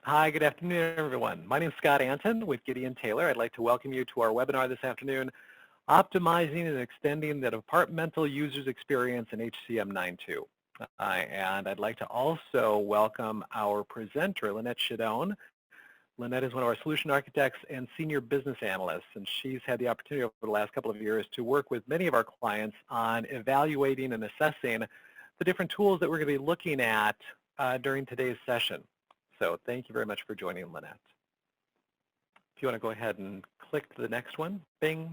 Hi, good afternoon, everyone. My name is Scott Anton with Gideon Taylor. I'd like to welcome you to our webinar this afternoon, Optimizing and Extending the Departmental User's Experience in HCM 9.2. And I'd like to also welcome our presenter, Lynette Shadone. Lynette is one of our solution architects and senior business analysts, and she's had the opportunity over the last couple of years to work with many of our clients on evaluating and assessing the different tools that we're going to be looking at during today's session. So thank you very much for joining, Lynette. If you want to go ahead and click to the next one, bing.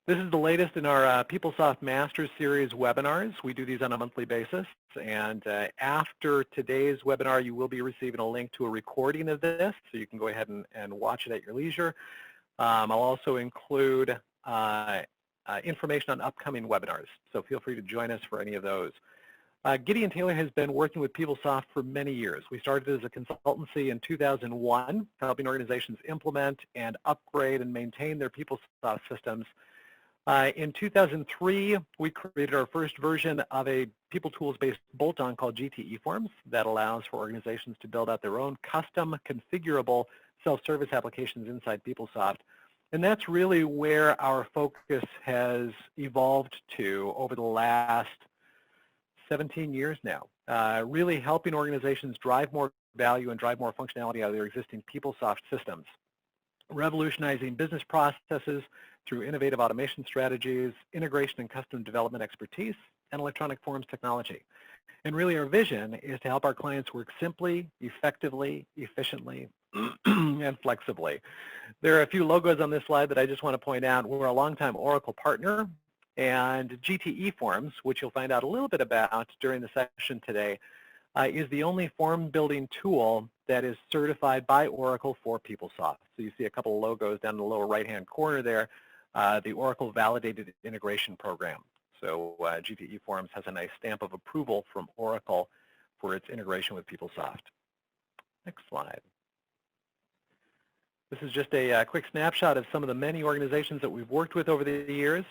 This is the latest in our PeopleSoft Masters Series webinars. We do these on a monthly basis, and after today's webinar, you will be receiving a link to a recording of this, so you can go ahead and watch it at your leisure. I'll also include information on upcoming webinars, so feel free to join us for any of those. Gideon Taylor has been working with PeopleSoft for many years. We started as a consultancy in 2001, helping organizations implement and upgrade and maintain their PeopleSoft systems. In 2003, we created our first version of a People Tools-based bolt-on called GT eForms that allows for organizations to build out their own custom configurable self-service applications inside PeopleSoft. And that's really where our focus has evolved to over the last 17 years now, really helping organizations drive more value and drive more functionality out of their existing PeopleSoft systems, revolutionizing business processes through innovative automation strategies, integration and custom development expertise, and electronic forms technology. And really our vision is to help our clients work simply, effectively, efficiently, and flexibly. There are a few logos on this slide that I just want to point out. We're a longtime Oracle partner, and GT eForms, which you'll find out a little bit about during the session today, is the only form building tool that is certified by Oracle for PeopleSoft. So you see a couple of logos down in the lower right-hand corner there, the Oracle Validated Integration Program. So GT eForms has a nice stamp of approval from Oracle for its integration with PeopleSoft. Next slide. This is just a quick snapshot of some of the many organizations that we've worked with over the years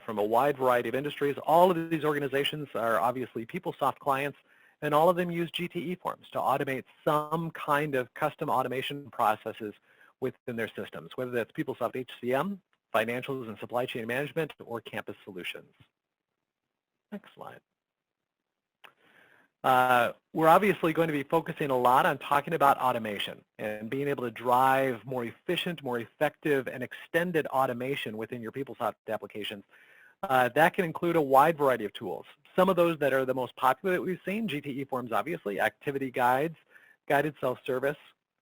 from a wide variety of industries. All of these organizations are obviously PeopleSoft clients, and all of them use GT eForms to automate some kind of custom automation processes within their systems, whether that's PeopleSoft HCM, financials and supply chain management, or campus solutions. Next slide. We're obviously going to be focusing a lot on talking about automation and being able to drive more efficient, more effective, and extended automation within your PeopleSoft applications. That can include a wide variety of tools. Some of those that are the most popular that we've seen, GT eForms obviously, activity guides, guided self-service,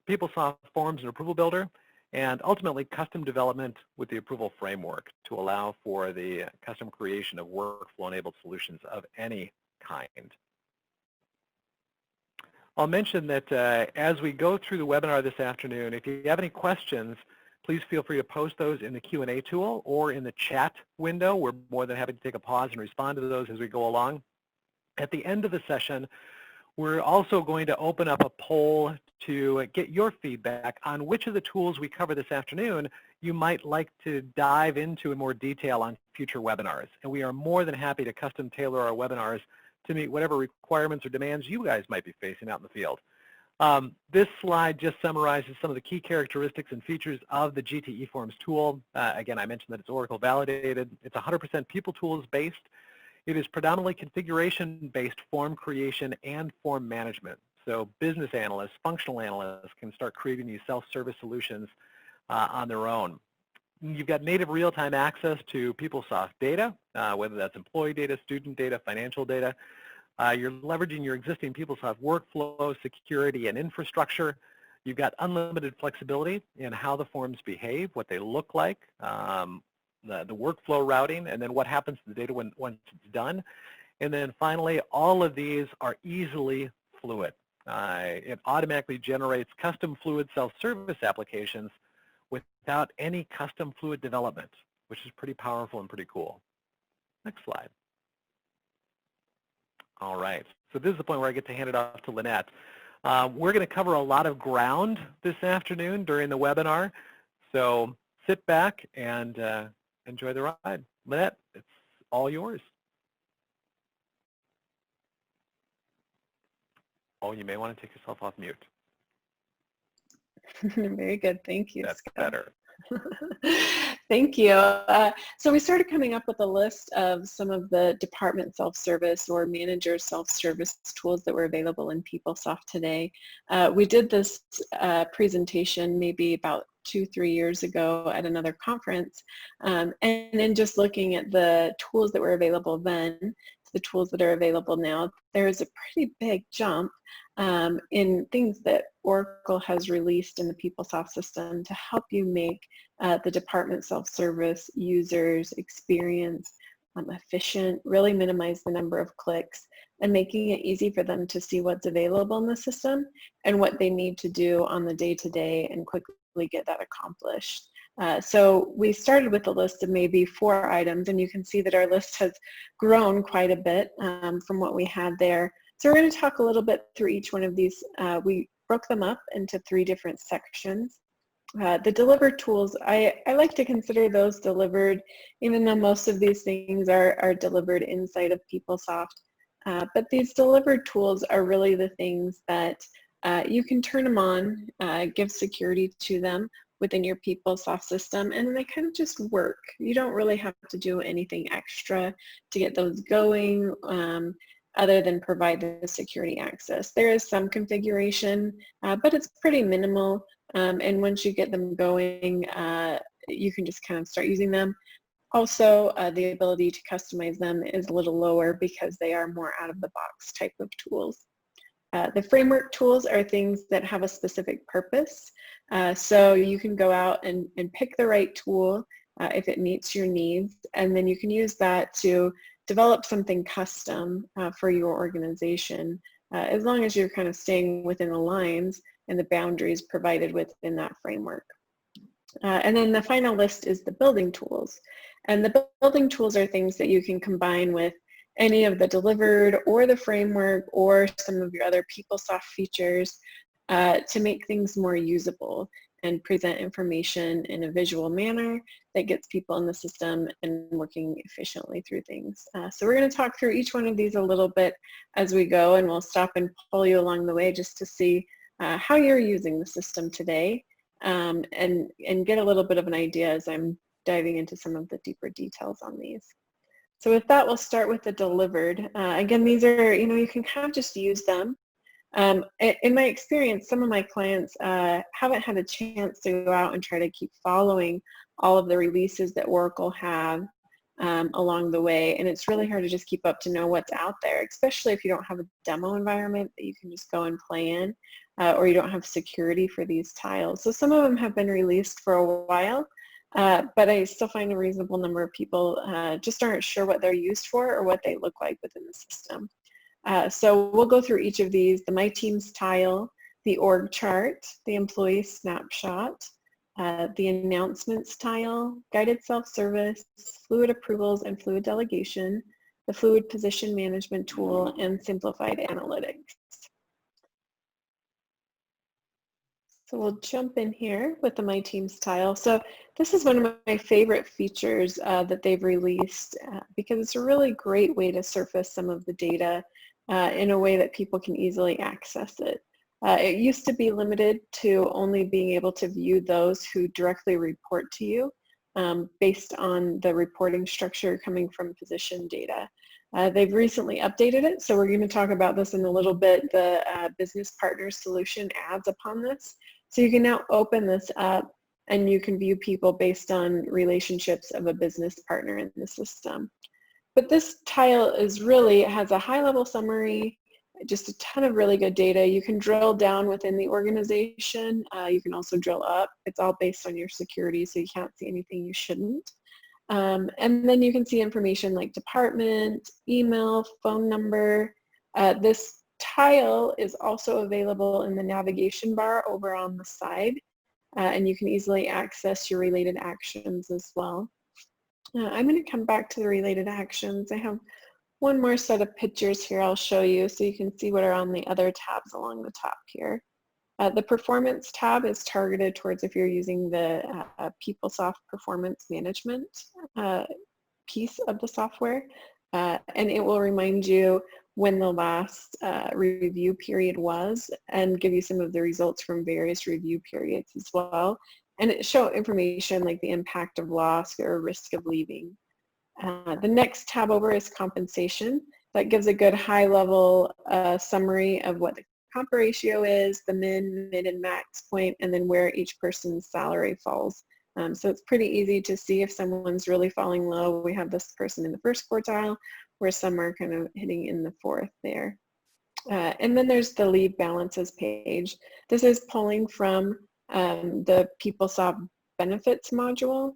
PeopleSoft Forms and Approval Builder, and ultimately custom development with the approval framework to allow for the custom creation of workflow-enabled solutions of any kind. I'll mention that as we go through the webinar this afternoon, if you have any questions, please feel free to post those in the Q&A tool or in the chat window. We're more than happy to take a pause and respond to those as we go along. At the end of the session, we're also going to open up a poll to get your feedback on which of the tools we cover this afternoon you might like to dive into in more detail on future webinars. And we are more than happy to custom tailor our webinars to meet whatever requirements or demands you guys might be facing out in the field. This slide just summarizes some of the key characteristics and features of the GT eForms tool. Again, I mentioned that it's Oracle validated. It's 100% People Tools based. It is predominantly configuration-based form creation and form management. So business analysts, functional analysts can start creating these self-service solutions on their own. You've got native real-time access to PeopleSoft data, whether that's employee data, student data, financial data. You're leveraging your existing PeopleSoft workflow, security, and infrastructure. You've got unlimited flexibility in how the forms behave, what they look like, the workflow routing, and then what happens to the data once it's done. And then finally, all of these are easily fluid. It automatically generates custom fluid self-service applications without any custom fluid development, which is pretty powerful and pretty cool. Next slide. All right, so this is the point where I get to hand it off to Lynette. We're going to cover a lot of ground this afternoon during the webinar, so sit back and enjoy the ride. Lynette, it's all yours. Oh, you may want to take yourself off mute. Very good. Thank you, That's Scott. better. Thank you. So we started coming up with a list of some of the department self-service or manager self-service tools that were available in PeopleSoft today. We did this presentation maybe about 2-3 years ago at another conference, and then just looking at the tools that were available then to the tools that are available now, there's a pretty big jump in things that Oracle has released in the PeopleSoft system to help you make the department self-service users experience efficient, really minimize the number of clicks, and making it easy for them to see what's available in the system and what they need to do on the day-to-day and quickly get that accomplished. So we started with a list of maybe 4 items, and you can see that our list has grown quite a bit from what we had there. So we're going to talk a little bit through each one of these. We broke them up into 3 different sections. The delivered tools, I like to consider those delivered, even though most of these things are delivered inside of PeopleSoft. But these delivered tools are really the things that you can turn them on, give security to them within your PeopleSoft system, and they kind of just work. You don't really have to do anything extra to get those going, other than provide the security access. There is some configuration, but it's pretty minimal. And once you get them going, you can just kind of start using them. Also, the ability to customize them is a little lower because they are more out of the box type of tools. The framework tools are things that have a specific purpose. So you can go out and pick the right tool if it meets your needs, and then you can use that to develop something custom for your organization, as long as you're kind of staying within the lines and the boundaries provided within that framework. And then the final list is the building tools. And the building tools are things that you can combine with any of the delivered or the framework or some of your other PeopleSoft features to make things more usable and present information in a visual manner that gets people in the system and working efficiently through things. So we're going to talk through each one of these a little bit as we go, and we'll stop and pull you along the way just to see how you're using the system today, and get a little bit of an idea as I'm diving into some of the deeper details on these. So with that, we'll start with the delivered. Again, these are, you can kind of just use them. In my experience, some of my clients haven't had a chance to go out and try to keep following all of the releases that Oracle have along the way, and it's really hard to just keep up to know what's out there, especially if you don't have a demo environment that you can just go and play in, or you don't have security for these tiles. So some of them have been released for a while, but I still find a reasonable number of people just aren't sure what they're used for or what they look like within the system. So we'll go through each of these: the My Teams tile, the org chart, the employee snapshot, the announcements tile, guided self-service, fluid approvals and fluid delegation, the fluid position management tool, and simplified analytics. So we'll jump in here with the My Teams tile. So this is one of my favorite features that they've released because it's a really great way to surface some of the data in a way that people can easily access it. It used to be limited to only being able to view those who directly report to you based on the reporting structure coming from position data. They've recently updated it, so we're going to talk about this in a little bit. The business partner solution adds upon this. So you can now open this up and you can view people based on relationships of a business partner in the system. But this tile has a high-level summary, just a ton of really good data. You can drill down within the organization. You can also drill up. It's all based on your security, so you can't see anything you shouldn't. And then you can see information like department, email, phone number. This tile is also available in the navigation bar over on the side, and you can easily access your related actions as well. I'm going to come back to the related actions. I have one more set of pictures here I'll show you so you can see what are on the other tabs along the top here. The performance tab is targeted towards if you're using the PeopleSoft performance management piece of the software, and it will remind you when the last review period was, and give you some of the results from various review periods as well. And it shows information like the impact of loss or risk of leaving. The next tab over is compensation. That gives a good high-level summary of what the comp ratio is, the min, mid, and max point, and then where each person's salary falls. So it's pretty easy to see if someone's really falling low. We have this person in the first quartile, where some are kind of hitting in the fourth there. And then there's the leave balances page. This is pulling from the PeopleSoft benefits module.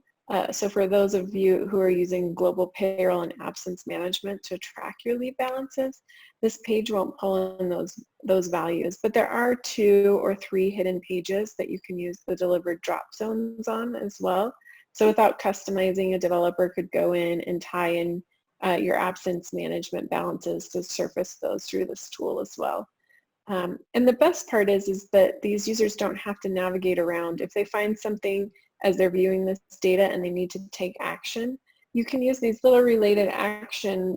So for those of you who are using global payroll and absence management to track your leave balances, this page won't pull in those values, but there are 2 or 3 hidden pages that you can use the delivered drop zones on as well. So without customizing, a developer could go in and tie in your absence management balances to surface those through this tool as well. And the best part is that these users don't have to navigate around. If they find something as they're viewing this data and they need to take action, you can use these little related action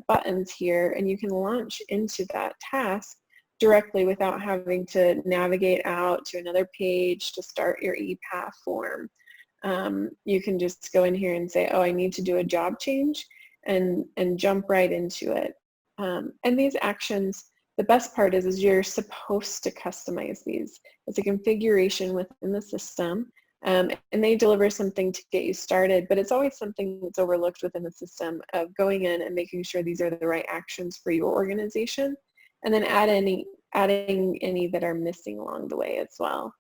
buttons here, and you can launch into that task directly without having to navigate out to another page to start your ePath form. You can just go in here and say, oh, I need to do a job change, and jump right into it. And these actions, the best part is you're supposed to customize these. It's a configuration within the system, and they deliver something to get you started, but it's always something that's overlooked within the system of going in and making sure these are the right actions for your organization, and then adding any that are missing along the way as well.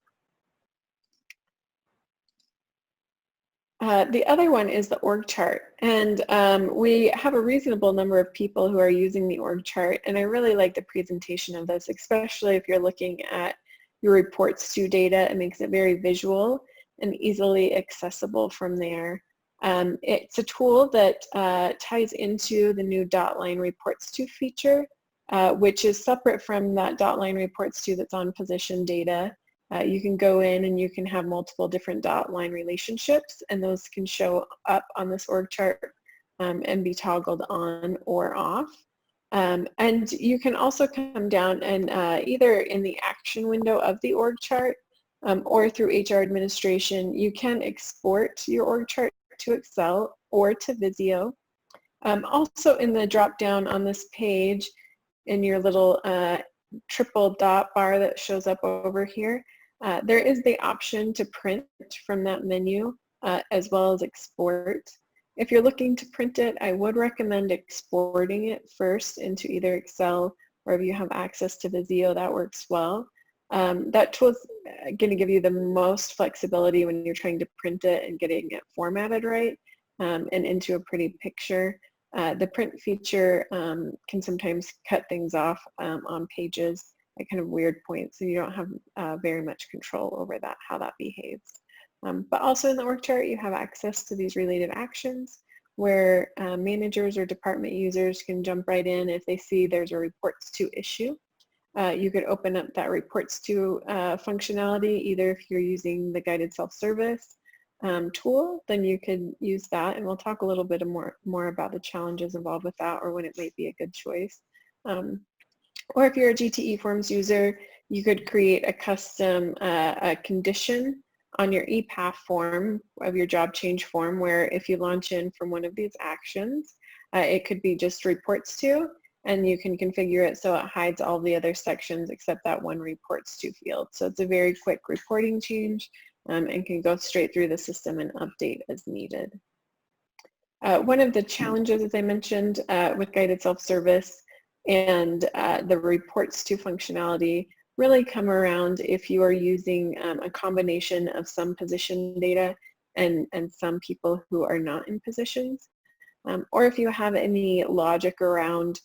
The other one is the org chart, and we have a reasonable number of people who are using the org chart, and I really like the presentation of this, especially if you're looking at your reports to data. It makes it very visual and easily accessible from there. It's a tool that ties into the new .line reports to feature, which is separate from that .line reports to that's on position data. You can go in and you can have multiple different .line relationships, and those can show up on this org chart and be toggled on or off. And you can also come down and either in the action window of the org chart or through HR administration, you can export your org chart to Excel or to Visio. Also in the drop down on this page, in your little triple dot bar that shows up over here, there is the option to print from that menu as well as export. If you're looking to print it, I would recommend exporting it first into either Excel, or if you have access to Visio, that works well. That tool is going to give you the most flexibility when you're trying to print it and getting it formatted right and into a pretty picture. The print feature can sometimes cut things off on pages at kind of weird points, so you don't have very much control over that, how that behaves. But also in the org chart, you have access to these related actions where managers or department users can jump right in if they see there's a reports to issue. You could open up that reports to functionality, either if you're using the guided self-service tool, then you could use that, and we'll talk a little bit more about the challenges involved with that or when it might be a good choice. Or if you're a GT eForms user, you could create a custom a condition on your ePath form of your job change form, where if you launch in from one of these actions, it could be just reports to, and you can configure it so it hides all the other sections except that one reports to field. So it's a very quick reporting change and can go straight through the system and update as needed. One of the challenges, as I mentioned, with guided self-service and the reports to functionality really come around if you are using a combination of some position data and some people who are not in positions, or if you have any logic around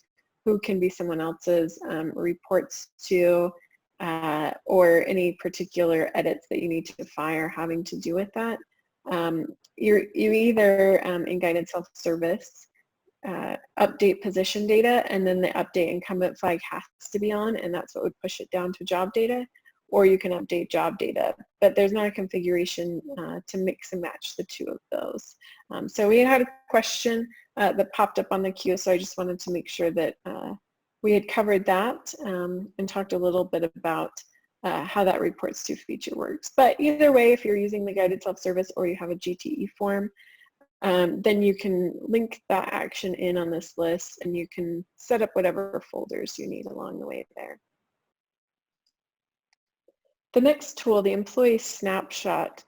who can be someone else's reports to, or any particular edits that you need to fire having to do with that. You either in guided self-service update position data, and then the update incumbent flag has to be on, and that's what would push it down to job data, or you can update job data, but there's not a configuration to mix and match the two of those. So we had a question that popped up on the queue, so I just wanted to make sure that we had covered that and talked a little bit about how that reports to feature works. But either way, if you're using the guided self-service or you have a GTE form, then you can link that action in on this list and you can set up whatever folders you need along the way there. The next tool, the employee snapshot,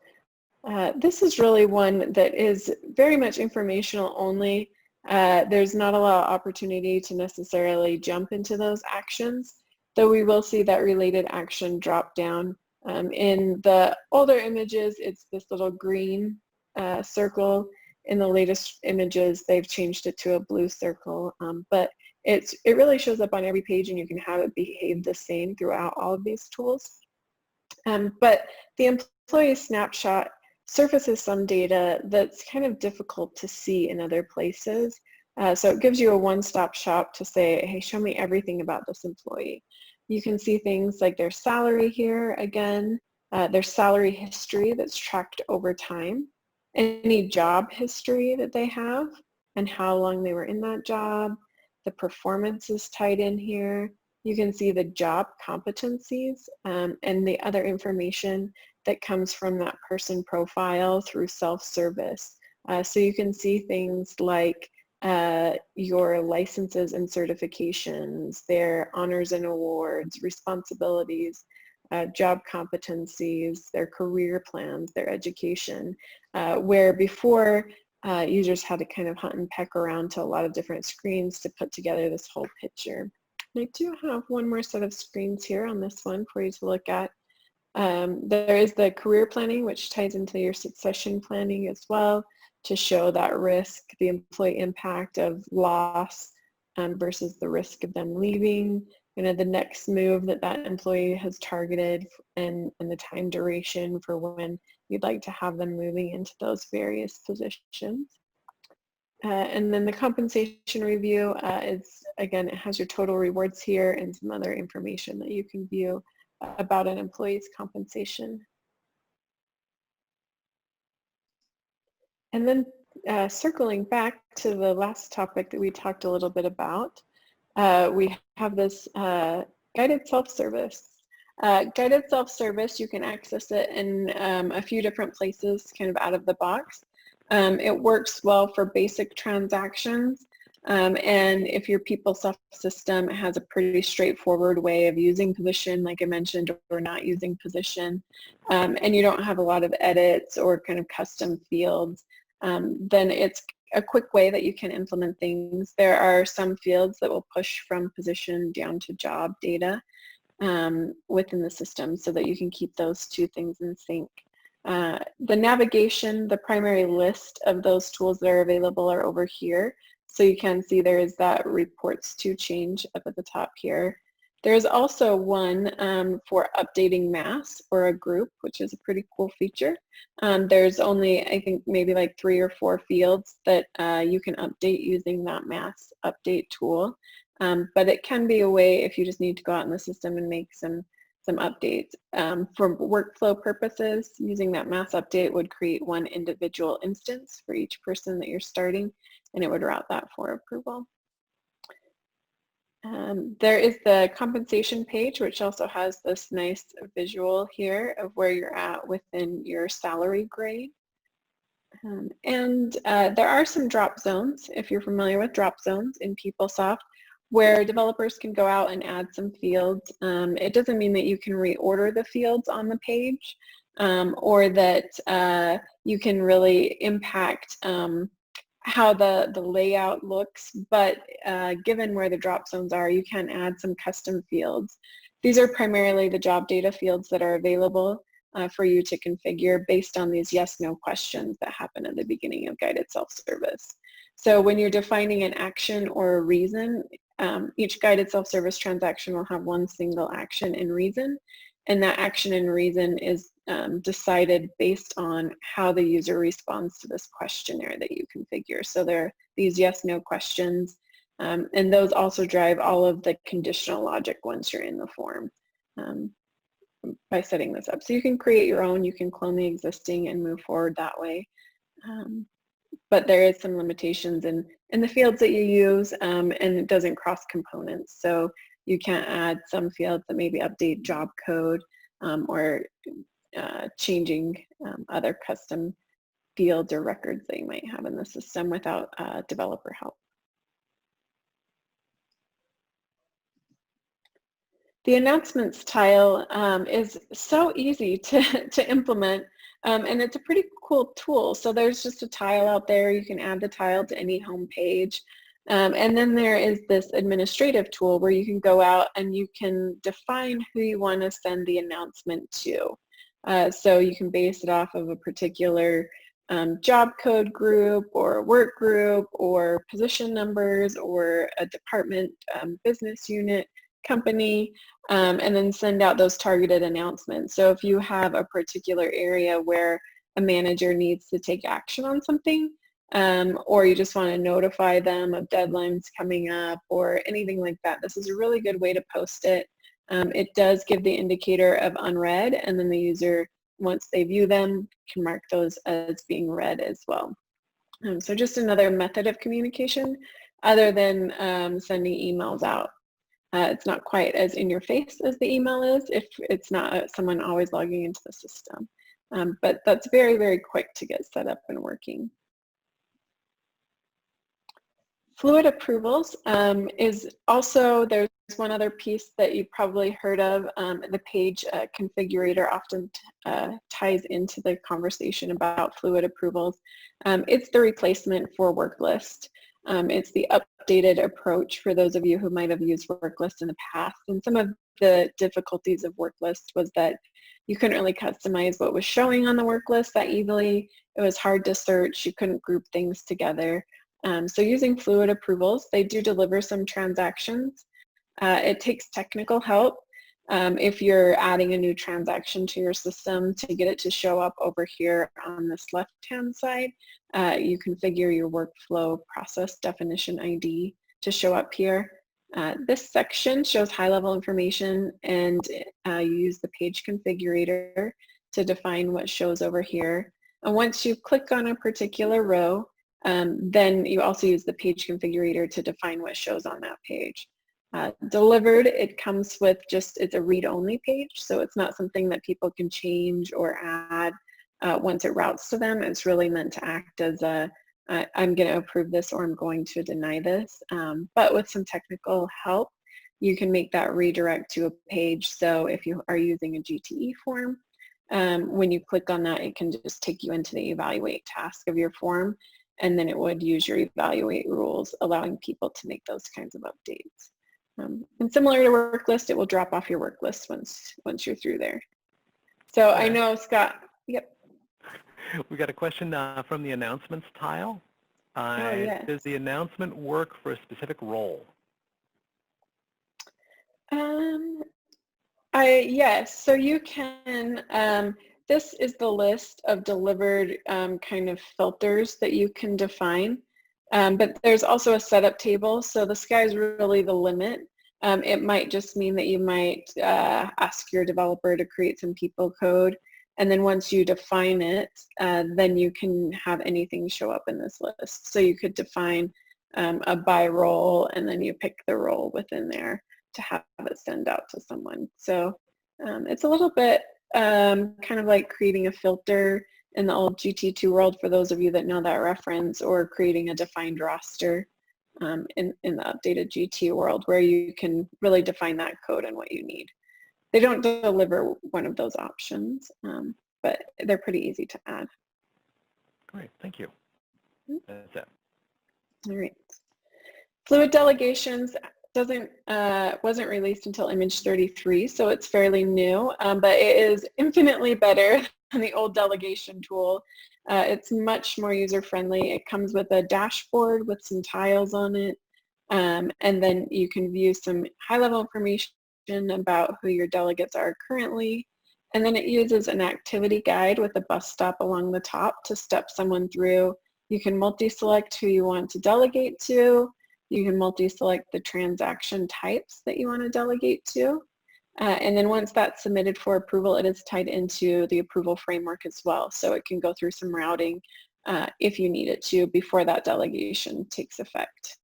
this is really one that is very much informational only. There's not a lot of opportunity to necessarily jump into those actions, though we will see that related action drop down. In the older images, it's this little green circle. In the latest images, they've changed it to a blue circle, but it really shows up on every page and you can have it behave the same throughout all of these tools. But the employee snapshot surfaces some data that's kind of difficult to see in other places. So it gives you a one-stop shop to say, hey, show me everything about this employee. You can see things like their salary here again, their salary history that's tracked over time, any job history that they have and how long they were in that job. The performance is tied in here. You can see the job competencies and the other information that comes from that person profile through self-service. So you can see things like your licenses and certifications, their honors and awards, responsibilities, job competencies, their career plans, their education, where before users had to kind of hunt and peck around to a lot of different screens to put together this whole picture. And I do have one more set of screens here on this one for you to look at. There is the career planning, which ties into your succession planning as well to show that risk, the employee impact of loss versus the risk of them leaving, the next move that that employee has targeted and the time duration for when you'd like to have them moving into those various positions. And then the compensation review is, again, it has your total rewards here and some other information that you can view about an employee's compensation. And then circling back to the last topic that we talked a little bit about, we have this guided self-service. Guided self-service, you can access it in a few different places kind of out of the box. It works well for basic transactions. And if your PeopleSoft system has a pretty straightforward way of using position, like I mentioned, or not using position, and you don't have a lot of edits or kind of custom fields, then it's a quick way that you can implement things. There are some fields that will push from position down to job data within the system so that you can keep those two things in sync. The navigation, the primary list of those tools that are available are over here. So you can see there is that reports to change up at the top here. There's also one for updating mass or a group, which is a pretty cool feature. There's only, I think, maybe like 3 or 4 fields that you can update using that mass update tool. But it can be a way if you just need to go out in the system and make some updates. For workflow purposes, using that mass update would create one individual instance for each person that you're starting, and it would route that for approval. There is the compensation page, which also has this nice visual here of where you're at within your salary grade. And there are some drop zones, if you're familiar with drop zones in PeopleSoft, where developers can go out and add some fields. It doesn't mean that you can reorder the fields on the page or that you can really impact how the layout looks, but given where the drop zones are, you can add some custom fields. These are primarily the job data fields that are available for you to configure based on these yes/no questions that happen at the beginning of guided self-service. So when you're defining an action or a reason, each guided self-service transaction will have one single action and reason, and that action and reason is decided based on how the user responds to this questionnaire that you configure. So there are these yes/no questions, and those also drive all of the conditional logic once you're in the form by setting this up. So you can create your own, you can clone the existing and move forward that way. but there is some limitations in the fields that you use, and it doesn't cross components. So you can't add some fields that maybe update job code or changing other custom fields or records that you might have in the system without developer help. The announcements tile is so easy to implement, and it's a pretty cool tool. So there's just a tile out there. You can add the tile to any home page. And then there is this administrative tool where you can go out and you can define who you want to send the announcement to. So you can base it off of a particular job code group or work group or position numbers or a department, business unit, company, and then send out those targeted announcements. So if you have a particular area where a manager needs to take action on something, or you just want to notify them of deadlines coming up or anything like that, this is a really good way to post it. It does give the indicator of unread, and then the user, once they view them, can mark those as being read as well. So just another method of communication other than sending emails out. It's not quite as in your face as the email is if it's not someone always logging into the system. But that's very, very quick to get set up and working. Fluid approvals is also, there's one other piece that you probably heard of. The page configurator often ties into the conversation about fluid approvals. It's the replacement for work list. It's the updated approach for those of you who might have used work list in the past. And some of the difficulties of work list was that you couldn't really customize what was showing on the work list that easily. It was hard to search. You couldn't group things together. So using fluid approvals, they do deliver some transactions. It takes technical help if you're adding a new transaction to your system to get it to show up over here on this left-hand side. You configure your workflow process definition ID to show up here. This section shows high-level information, and you use the page configurator to define what shows over here. And once you click on a particular row, then you also use the page configurator to define what shows on that page. Delivered, it comes with just, it's a read-only page, so it's not something that people can change or add once it routes to them. It's really meant to act as a, I'm going to approve this or I'm going to deny this. But with some technical help, you can make that redirect to a page. So if you are using a GTE form, when you click on that, it can just take you into the evaluate task of your form, and then it would use your evaluate rules, allowing people to make those kinds of updates. And similar to work list, it will drop off your work list once you're through there. So I know, Scott, yep. We got a question from the announcements tile. Yes. Does the announcement work for a specific role? Yes, so you can, this is the list of delivered kind of filters that you can define. But there's also a setup table, so the sky's really the limit. It might just mean that you might ask your developer to create some people code, and then once you define it, then you can have anything show up in this list. So you could define a by role, and then you pick the role within there to have it send out to someone. So it's a little bit kind of like creating a filter in the old GT2 world, for those of you that know that reference, or creating a defined roster in the updated GT world, where you can really define that code and what you need. They don't deliver one of those options, but they're pretty easy to add. Great, thank you. That's it. All right. Fluid delegations wasn't released until image 33, so it's fairly new, but it is infinitely better than the old delegation tool. It's much more user-friendly. It comes with a dashboard with some tiles on it, and then you can view some high-level information about who your delegates are currently, and then it uses an activity guide with a bus stop along the top to step someone through. You can multi-select who you want to delegate to. You can multi-select the transaction types that you want to delegate to. And then once that's submitted for approval, it is tied into the approval framework as well. So it can go through some routing if you need it to before that delegation takes effect.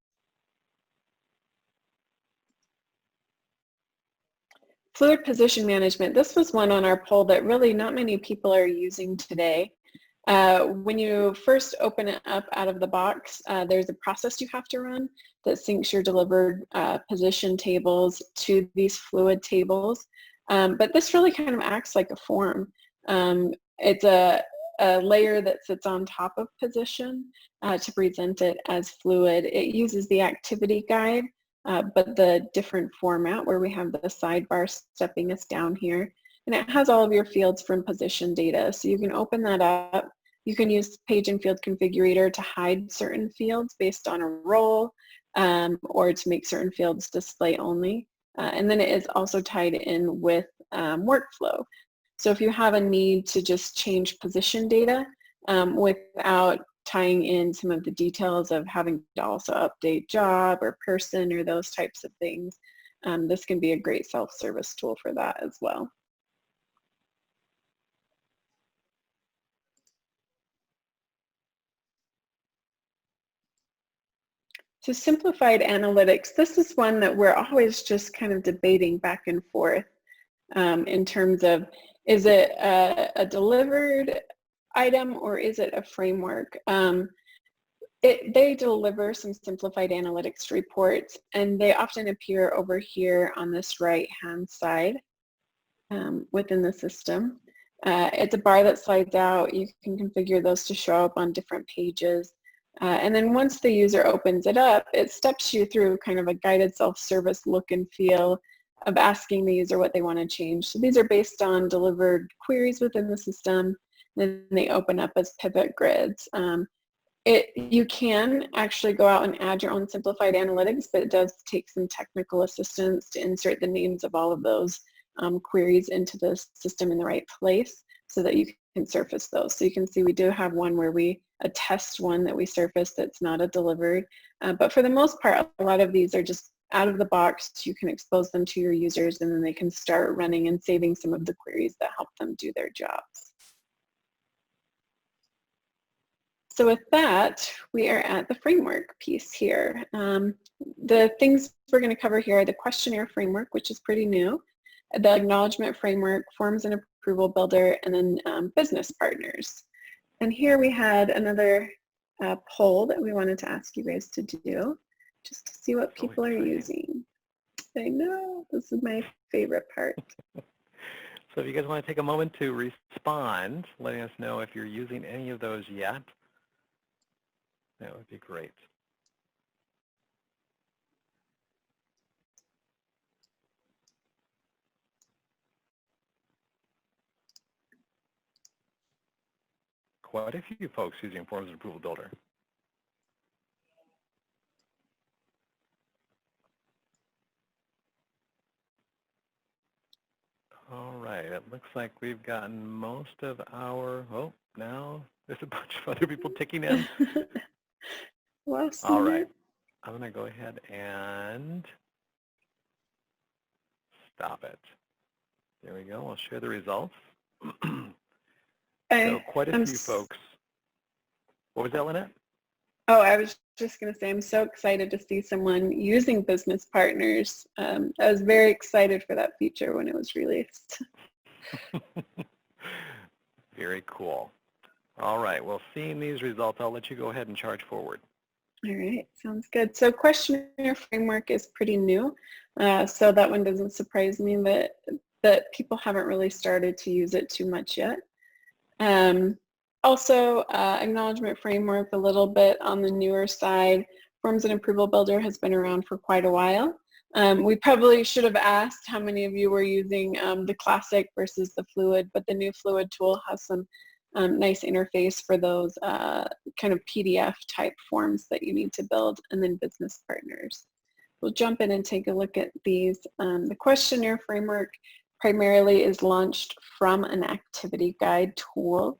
Fluid position management. This was one on our poll that really not many people are using today. When you first open it up out of the box, there's a process you have to run that syncs your delivered position tables to these fluid tables. But this really kind of acts like a form. It's a layer that sits on top of position to present it as fluid. It uses the activity guide, but the different format where we have the sidebar stepping us down here. And it has all of your fields from position data. So you can open that up. You can use page and field configurator to hide certain fields based on a role or to make certain fields display only. And then it is also tied in with workflow. So if you have a need to just change position data without tying in some of the details of having to also update job or person or those types of things, this can be a great self-service tool for that as well. So simplified analytics, this is one that we're always just kind of debating back and forth in terms of, is it a delivered item or is it a framework? They deliver some simplified analytics reports, and they often appear over here on this right-hand side within the system. It's a bar that slides out. You can configure those to show up on different pages. And then once the user opens it up, it steps you through kind of a guided self-service look and feel of asking the user what they want to change. So these are based on delivered queries within the system. Then they open up as pivot grids. You can actually go out and add your own simplified analytics, but it does take some technical assistance to insert the names of all of those queries into the system in the right place so that you can surface those. So you can see we do have one where a test one that we surfaced that's not a delivered. But for the most part, a lot of these are just out of the box. You can expose them to your users and then they can start running and saving some of the queries that help them do their jobs. So with that, we are at the framework piece here. The things we're going to cover here are the questionnaire framework, which is pretty new, the acknowledgement framework, forms and approval builder, and then business partners. And here we had another poll that we wanted to ask you guys to do, just to see what people are using. I know, this is my favorite part. So if you guys want to take a moment to respond, letting us know if you're using any of those yet, that would be great. Quite a few folks using Forms and Approval Builder. All right, it looks like we've gotten most of our, oh, now there's a bunch of other people ticking in. All right, I'm going to go ahead and stop it. There we go, I'll share the results. So quite a few folks. What was that, Lynette? Oh, I was just going to say, I'm so excited to see someone using business partners. I was very excited for that feature when it was released. Very cool. All right, well, seeing these results, I'll let you go ahead and charge forward. All right, sounds good. So questionnaire framework is pretty new, so that one doesn't surprise me that people haven't really started to use it too much yet. Also, acknowledgement framework, a little bit on the newer side. Forms and Approval Builder has been around for quite a while. We probably should have asked how many of you were using the classic versus the fluid, but the new fluid tool has some nice interface for those kind of PDF type forms that you need to build, and then business partners. We'll jump in and take a look at these. The questionnaire framework primarily is launched from an activity guide tool.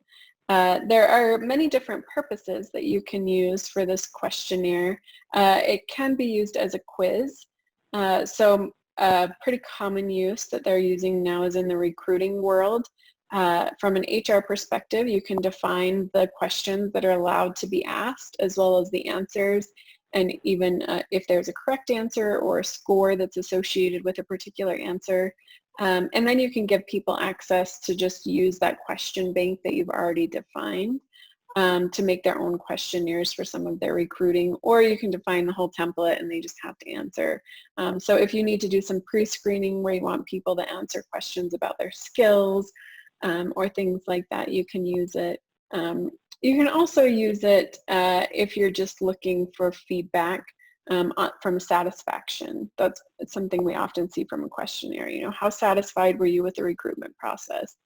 There are many different purposes that you can use for this questionnaire. It can be used as a quiz. So pretty common use that they're using now is in the recruiting world. From an HR perspective, you can define the questions that are allowed to be asked, as well as the answers, and even if there's a correct answer or a score that's associated with a particular answer. And then you can give people access to just use that question bank that you've already defined to make their own questionnaires for some of their recruiting, or you can define the whole template and they just have to answer. So if you need to do some pre-screening where you want people to answer questions about their skills or things like that, you can use it. You can also use it if you're just looking for feedback from satisfaction. That's something we often see from a questionnaire. You know, how satisfied were you with the recruitment process?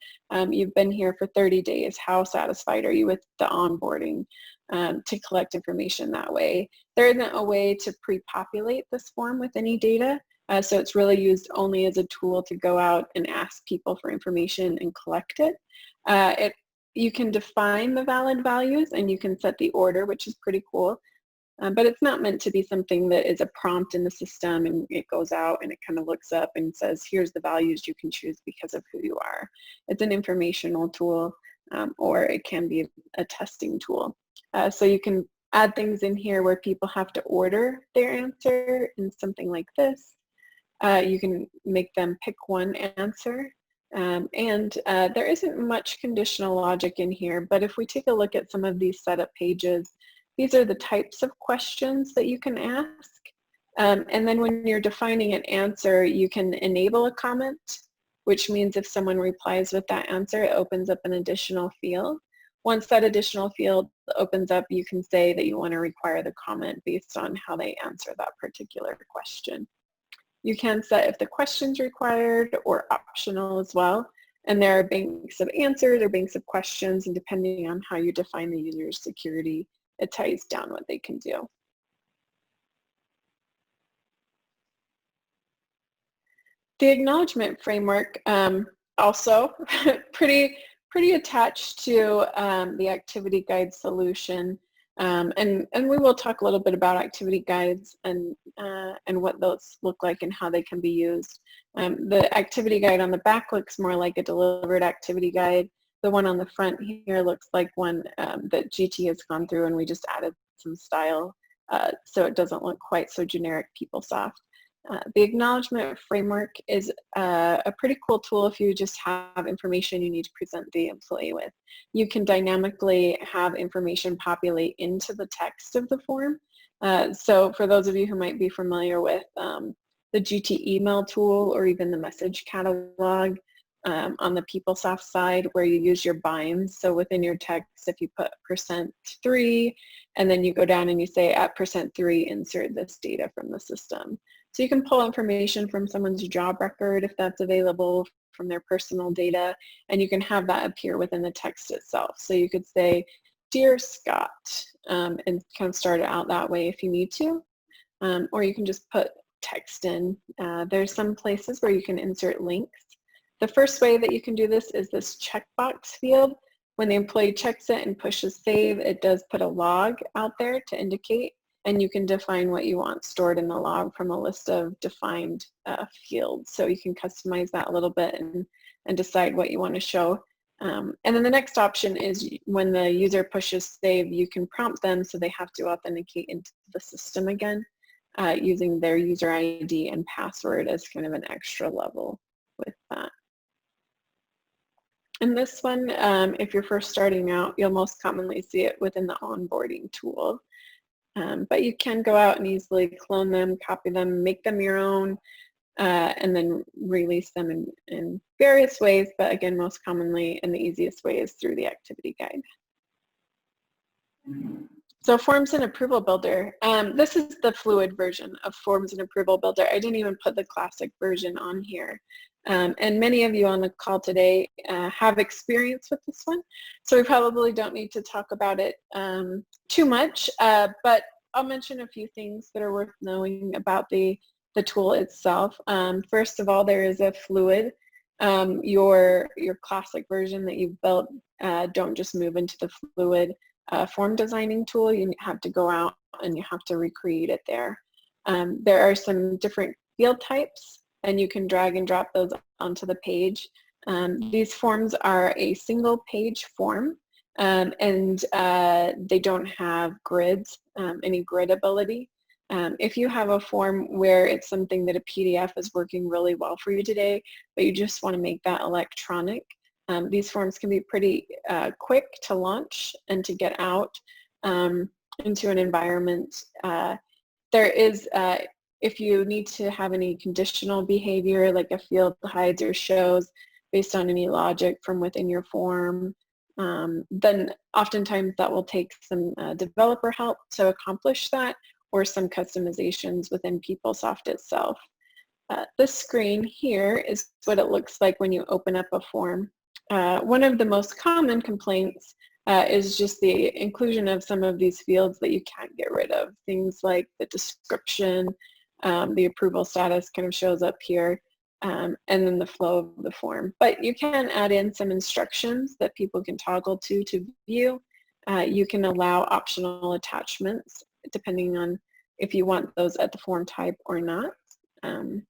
You've been here for 30 days. How satisfied are you with the onboarding? To collect information that way. There isn't a way to pre-populate this form with any data. So it's really used only as a tool to go out and ask people for information and collect it. You can define the valid values and you can set the order, which is pretty cool. But it's not meant to be something that is a prompt in the system and it goes out and it kind of looks up and says, here's the values you can choose because of who you are. It's an informational tool or it can be a testing tool. So you can add things in here where people have to order their answer in something like this. You can make them pick one answer. And there isn't much conditional logic in here, but if we take a look at some of these setup pages, these are the types of questions that you can ask. And then when you're defining an answer, you can enable a comment, which means if someone replies with that answer, it opens up an additional field. Once that additional field opens up, you can say that you want to require the comment based on how they answer that particular question. You can set if the question's required or optional as well. And there are banks of answers or banks of questions, and depending on how you define the user's security, it ties down what they can do. The Acknowledgement Framework also pretty attached to the activity guide solution. And we will talk a little bit about activity guides and what those look like and how they can be used. The activity guide on the back looks more like a delivered activity guide. The one on the front here looks like one that GT has gone through and we just added some style so it doesn't look quite so generic PeopleSoft. The Acknowledgement Framework is a pretty cool tool if you just have information you need to present the employee with. You can dynamically have information populate into the text of the form. So for those of you who might be familiar with the GT email tool or even the message catalog on the PeopleSoft side where you use your binds. So within your text, if you put %3 and then you go down and you say at %3 insert this data from the system. So you can pull information from someone's job record if that's available, from their personal data, and you can have that appear within the text itself. So you could say, Dear Scott, and kind of start it out that way if you need to, or you can just put text in. There's some places where you can insert links. The first way that you can do this is this checkbox field. When the employee checks it and pushes save, it does put a log out there to indicate, and you can define what you want stored in the log from a list of defined fields. So you can customize that a little bit and decide what you want to show. And then the next option is when the user pushes save, you can prompt them so they have to authenticate into the system again using their user ID and password as kind of an extra level with that. And this one, if you're first starting out, you'll most commonly see it within the onboarding tool. But you can go out and easily clone them, copy them, make them your own, and then release them in various ways. But again, most commonly and the easiest way is through the activity guide. So Forms and Approval Builder. This is the fluid version of Forms and Approval Builder. I didn't even put the classic version on here. And many of you on the call today have experience with this one, so we probably don't need to talk about it too much, but I'll mention a few things that are worth knowing about the tool itself. First of all, there is a fluid. Your classic version that you've built, don't just move into the fluid form designing tool. You have to go out and you have to recreate it there. There are some different field types, and you can drag and drop those onto the page. These forms are a single page form, and they don't have grids, any grid ability. If you have a form where it's something that a PDF is working really well for you today, but you just want to make that electronic, these forms can be pretty quick to launch and to get out into an environment. There is, if you need to have any conditional behavior, like a field hides or shows based on any logic from within your form, then oftentimes that will take some developer help to accomplish that, or some customizations within PeopleSoft itself. This screen here is what it looks like when you open up a form. One of the most common complaints is just the inclusion of some of these fields that you can't get rid of. Things like the description, the approval status kind of shows up here, and then the flow of the form. But you can add in some instructions that people can toggle to view. You can allow optional attachments depending on if you want those at the form type or not. And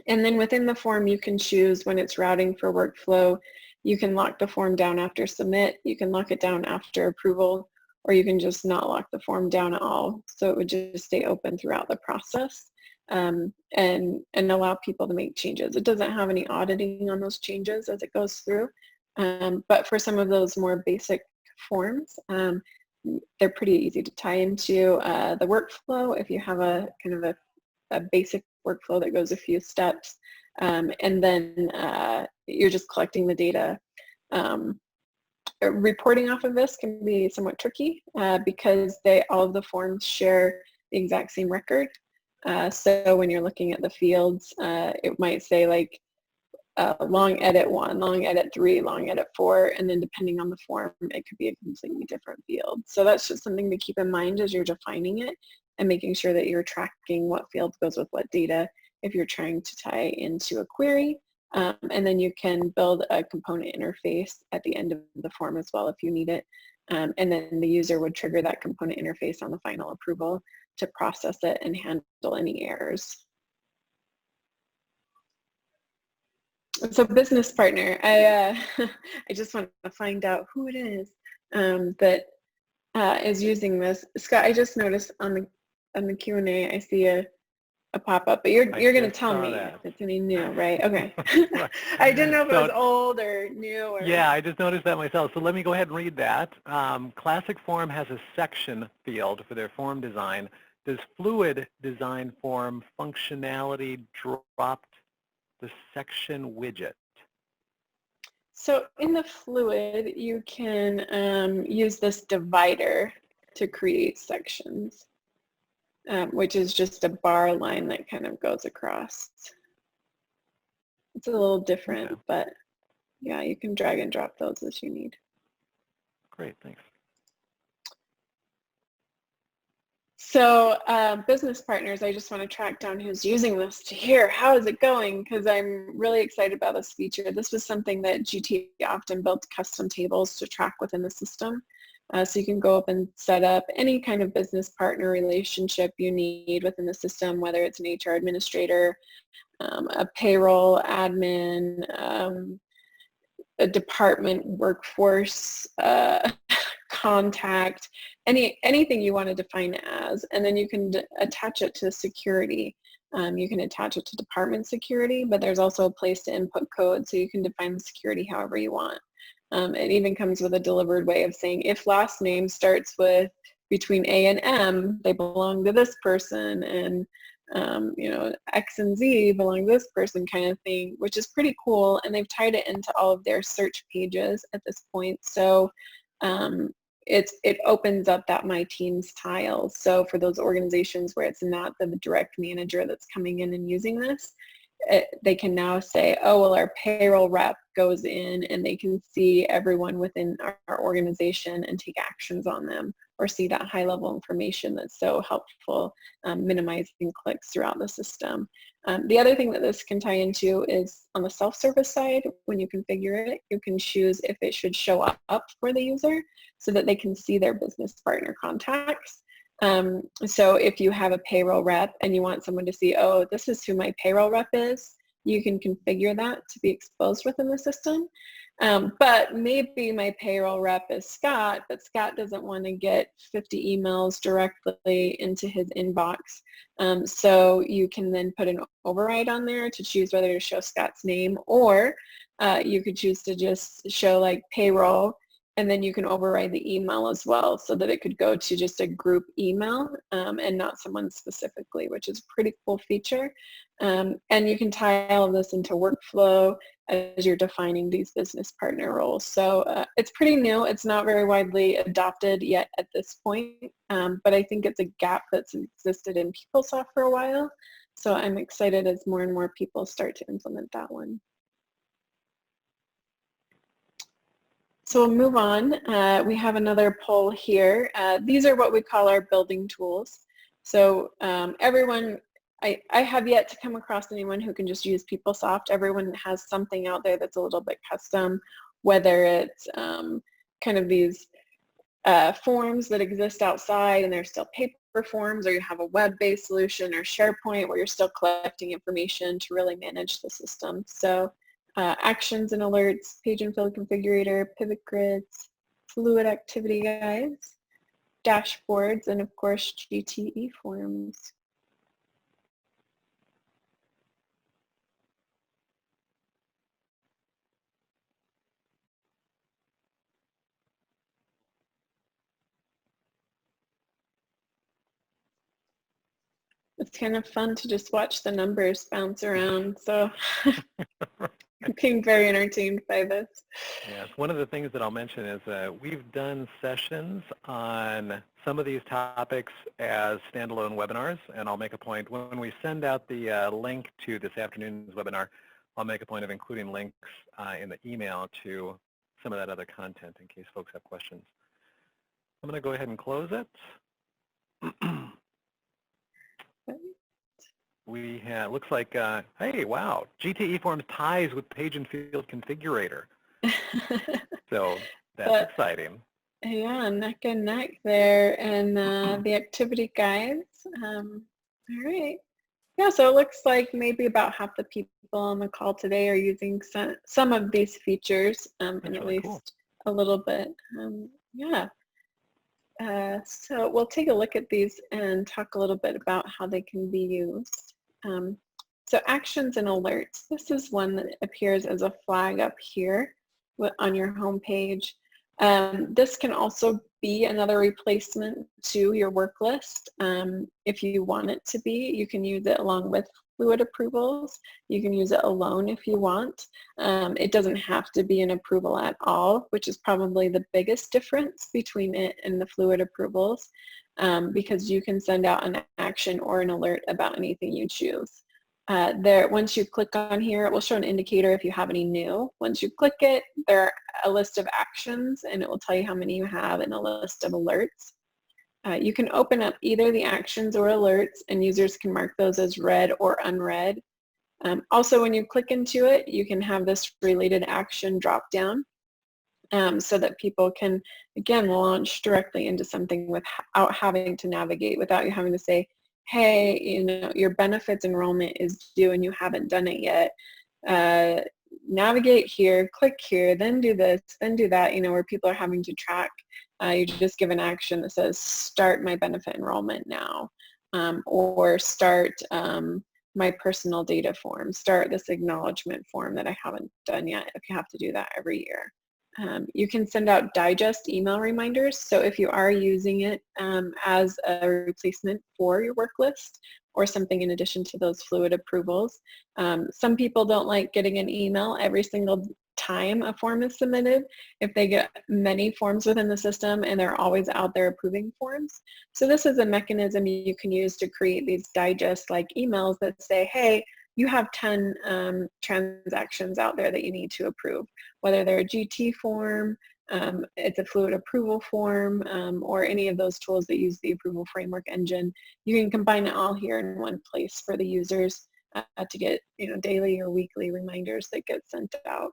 then within the form, you can choose when it's routing for workflow. You can lock the form down after submit, you can lock it down after approval, or you can just not lock the form down at all. So it would just stay open throughout the process, and allow people to make changes. It doesn't have any auditing on those changes as it goes through, but for some of those more basic forms, they're pretty easy to tie into the workflow if you have a kind of a basic workflow that goes a few steps. And then you're just collecting the data. Reporting off of this can be somewhat tricky because all of the forms share the exact same record. So when you're looking at the fields, it might say like long edit 1, long edit 3, long edit 4, and then depending on the form, it could be a completely different field. So that's just something to keep in mind as you're defining it and making sure that you're tracking what field goes with what data if you're trying to tie into a query. And then you can build a component interface at the end of the form as well if you need it. And then the user would trigger that component interface on the final approval to process it and handle any errors. So business partner, I just want to find out who it is that is using this. Scott, I just noticed on the Q&A, I see a pop-up, but you're going to tell me if it's any new, right? Okay. I didn't know if it was old or new. Or... Yeah, I just noticed that myself. So let me go ahead and read that. Classic Form has a section field for their form design. Does Fluid Design Form functionality dropped the section widget? So in the Fluid, you can use this divider to create sections, which is just a bar line that kind of goes across. It's a little different, okay. But yeah, you can drag and drop those as you need. Great, thanks. So business partners, I just want to track down who's using this to hear how is it going, because I'm really excited about this feature. This was something that GT often built custom tables to track within the system. So you can go up and set up any kind of business partner relationship you need within the system, whether it's an HR administrator, a payroll admin, a department workforce contact, anything you want to define as, and then you can attach it to security. You can attach it to department security, but there's also a place to input code, so you can define the security however you want. It even comes with a delivered way of saying if last name starts with between A and M, they belong to this person, and you know, X and Z belong to this person kind of thing, which is pretty cool. And they've tied it into all of their search pages at this point. So it opens up that My Teams tile. So for those organizations where it's not the direct manager that's coming in and using this, they can now say, oh, well, our payroll rep goes in and they can see everyone within our organization and take actions on them, or see that high level information that's so helpful, minimizing clicks throughout the system. The other thing that this can tie into is on the self-service side. When you configure it, you can choose if it should show up for the user so that they can see their business partner contacts. So if you have a payroll rep and you want someone to see, oh, this is who my payroll rep is, you can configure that to be exposed within the system. But maybe my payroll rep is Scott, but Scott doesn't want to get 50 emails directly into his inbox. So you can then put an override on there to choose whether to show Scott's name, or you could choose to just show like payroll, and then you can override the email as well so that it could go to just a group email and not someone specifically, which is a pretty cool feature. And you can tie all of this into workflow as you're defining these business partner roles. So it's pretty new. It's not very widely adopted yet at this point, but I think it's a gap that's existed in PeopleSoft for a while. So I'm excited as more and more people start to implement that one. So we'll move on. We have another poll here. These are what we call our building tools. So everyone, I have yet to come across anyone who can just use PeopleSoft. Everyone has something out there that's a little bit custom, whether it's kind of these forms that exist outside and they're still paper forms, or you have a web-based solution, or SharePoint where you're still collecting information to really manage the system. So actions and alerts, page and field configurator, pivot grids, fluid activity guides, dashboards, and of course GTE forms. It's kind of fun to just watch the numbers bounce around, so I'm being very entertained by this. Yes, one of the things that I'll mention is we've done sessions on some of these topics as standalone webinars, and I'll make a point when we send out the link to this afternoon's webinar, I'll make a point of including links in the email to some of that other content in case folks have questions. I'm going to go ahead and close it. We have, looks like, hey, wow, GTE Forms ties with Page and Field Configurator. So that's exciting. Yeah, neck and neck there. And the activity guides. All right. Yeah, so it looks like maybe about half the people on the call today are using some of these features, and at really least cool. a little bit. Yeah. So we'll take a look at these and talk a little bit about how they can be used. So actions and alerts. This is one that appears as a flag up here on your home page. This can also be another replacement to your work list. If you want it to be, you can use it along with fluid approvals. You can use it alone if you want. It doesn't have to be an approval at all, which is probably the biggest difference between it and the fluid approvals, because you can send out an action or an alert about anything you choose. Once you click on here, it will show an indicator if you have any new. Once you click it, there are a list of actions, and it will tell you how many you have in a list of alerts. You can open up either the actions or alerts, and users can mark those as read or unread. Also, when you click into it, you can have this related action drop down, so that people can, again, launch directly into something without having to navigate, without you having to say, hey, you know, your benefits enrollment is due and you haven't done it yet. Navigate here, click here, then do this, then do that, you know, where people are having to track. You just give an action that says start my benefit enrollment now, or start my personal data form, start this acknowledgement form that I haven't done yet, if you have to do that every year. You can send out digest email reminders. So if you are using it as a replacement for your work list or something in addition to those fluid approvals, some people don't like getting an email every single time a form is submitted if they get many forms within the system and they're always out there approving forms. So this is a mechanism you can use to create these digest-like emails that say, hey, you have 10 transactions out there that you need to approve, whether they're a GT form, it's a fluid approval form, or any of those tools that use the approval framework engine. You can combine it all here in one place for the users to get, you know, daily or weekly reminders that get sent out.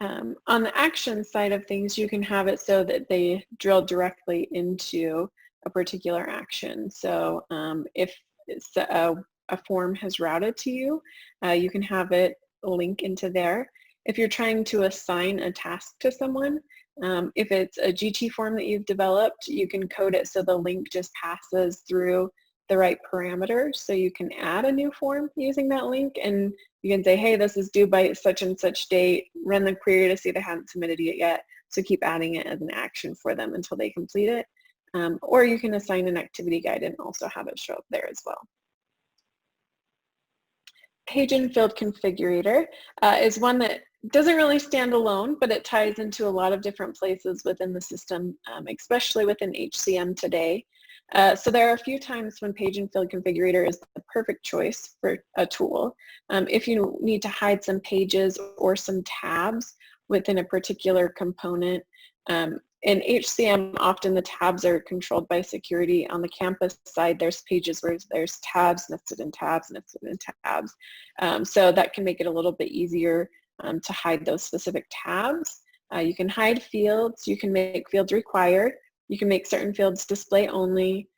On the action side of things, you can have it so that they drill directly into a particular action. So if it's a form has routed to you, you can have it link into there. If you're trying to assign a task to someone, if it's a GT form that you've developed, you can code it so the link just passes through the right parameters. So you can add a new form using that link, and you can say, hey, this is due by such and such date, run the query to see they haven't submitted it yet. So keep adding it as an action for them until they complete it. Or you can assign an activity guide and also have it show up there as well. Page and field configurator is one that doesn't really stand alone, but it ties into a lot of different places within the system, especially within HCM today. So there are a few times when page and field configurator is the perfect choice for a tool. If you need to hide some pages or some tabs within a particular component, in HCM, often the tabs are controlled by security. On the campus side, there's pages where there's tabs nested in tabs, nested in tabs. So that can make it a little bit easier to hide those specific tabs. You can hide fields. You can make fields required. You can make certain fields display only.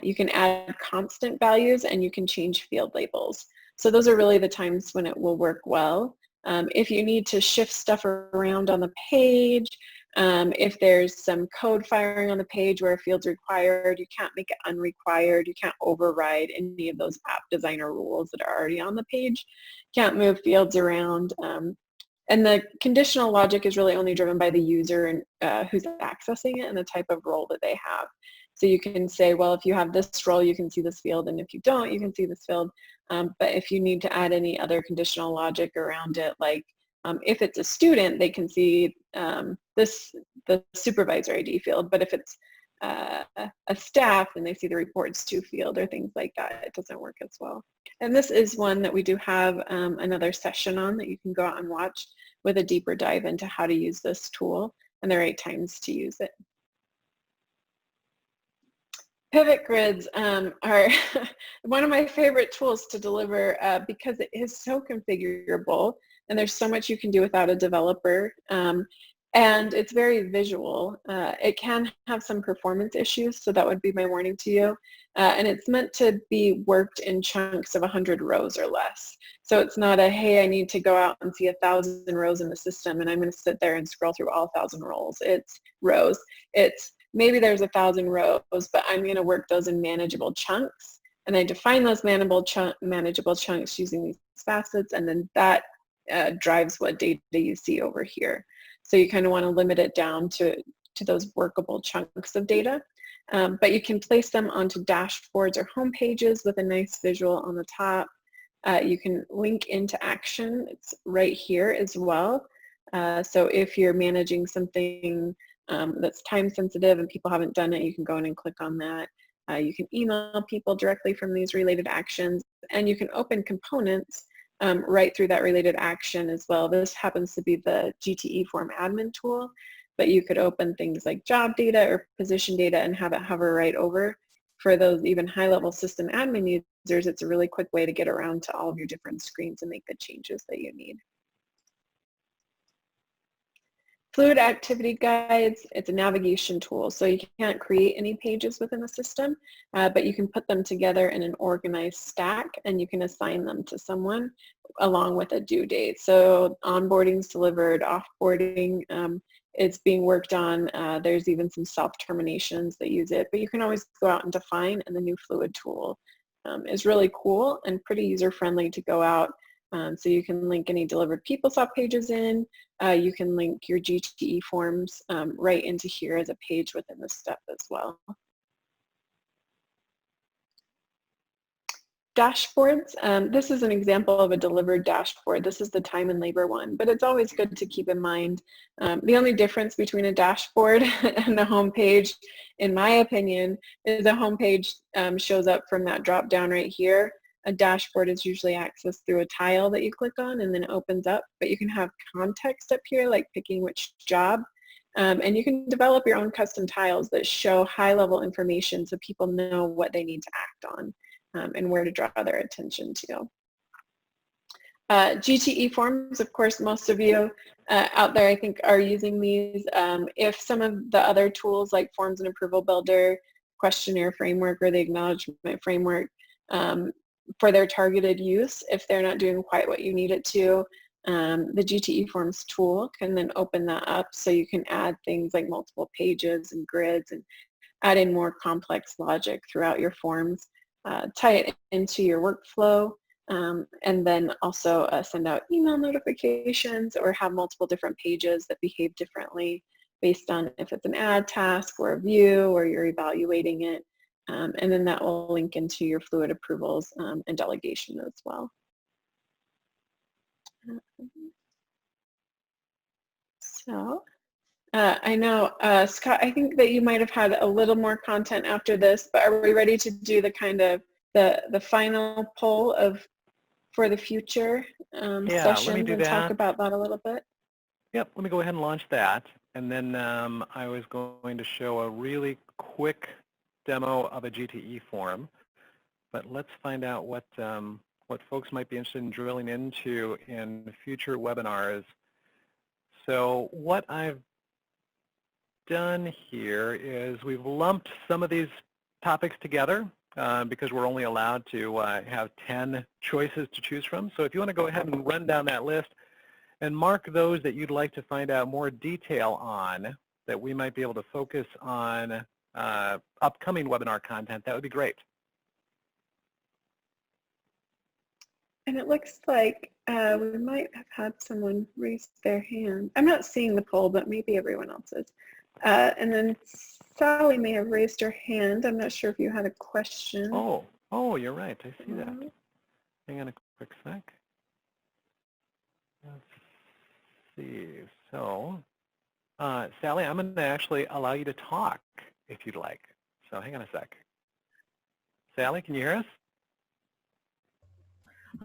You can add constant values, and you can change field labels. So those are really the times when it will work well. If you need to shift stuff around on the page, if there's some code firing on the page where a field's required, you can't make it unrequired. You can't override any of those app designer rules that are already on the page. You can't move fields around. And the conditional logic is really only driven by the user and who's accessing it and the type of role that they have. So you can say, well, if you have this role, you can see this field, and if you don't, you can see this field. But if you need to add any other conditional logic around it, like if it's a student, they can see the supervisor ID field, but if it's a staff, then they see the reports to field or things like that. It doesn't work as well. And this is one that we do have another session on that you can go out and watch with a deeper dive into how to use this tool and the right times to use it. Pivot grids are one of my favorite tools to deliver because it is so configurable, and there's so much you can do without a developer. And it's very visual. It can have some performance issues, so that would be my warning to you. And it's meant to be worked in chunks of 100 rows or less. So it's not a, hey, I need to go out and see 1,000 rows in the system, and I'm going to sit there and scroll through all 1,000 rows. It's maybe there's 1,000 rows, but I'm going to work those in manageable chunks. And I define those manageable chunks using these facets, and then that drives what data you see over here. So you kind of want to limit it down to those workable chunks of data. But you can place them onto dashboards or home pages with a nice visual on the top. You can link into action. It's right here as well. So if you're managing something that's time sensitive and people haven't done it, you can go in and click on that. You can email people directly from these related actions, and you can open components right through that related action as well. This happens to be the GT eForm admin tool, but you could open things like job data or position data and have it hover right over. For those even high-level system admin users, it's a really quick way to get around to all of your different screens and make the changes that you need. Fluid activity guides, it's a navigation tool, so you can't create any pages within the system, but you can put them together in an organized stack, and you can assign them to someone along with a due date. So onboarding is delivered, offboarding is being worked on. There's even some self-terminations that use it, but you can always go out and define, and the new Fluid tool is really cool and pretty user-friendly to go out. So you can link any delivered PeopleSoft pages in. You can link your GT eForms right into here as a page within the step as well. Dashboards. This is an example of a delivered dashboard. This is the time and labor one, but it's always good to keep in mind the only difference between a dashboard and a home page, in my opinion, is a home page shows up from that drop down right here. A dashboard is usually accessed through a tile that you click on and then it opens up, but you can have context up here, like picking which job, and you can develop your own custom tiles that show high-level information so people know what they need to act on and where to draw their attention to. GT eForms, of course, most of you out there, I think, are using these. If some of the other tools like Forms and Approval Builder, Questionnaire Framework, or the Acknowledgement Framework for their targeted use, if they're not doing quite what you need it to, the GT eForms tool can then open that up so you can add things like multiple pages and grids and add in more complex logic throughout your forms, tie it into your workflow, and then also send out email notifications or have multiple different pages that behave differently based on if it's an add task or a view or you're evaluating it. And then that will link into your fluid approvals and delegation as well. So I know, Scott, I think that you might have had a little more content after this, but are we ready to do the kind of the final poll of for the future sessions and talk about that a little bit? Yep, let me go ahead and launch that. And then I was going to show a really quick demo of a GTE form. But let's find out what folks might be interested in drilling into in future webinars. So what I've done here is we've lumped some of these topics together because we're only allowed to have 10 choices to choose from. So if you want to go ahead and run down that list and mark those that you'd like to find out more detail on, that we might be able to focus on upcoming webinar content, that would be great. And it looks like we might have had someone raise their hand. I'm not seeing the poll, but maybe everyone else is. And then Sally may have raised her hand. I'm not sure if you had a question. Oh, you're right. I see that. Hang on a quick sec. Let's see. So, Sally, I'm going to actually allow you to talk if you'd like. So hang on a sec. Sally, can you hear us?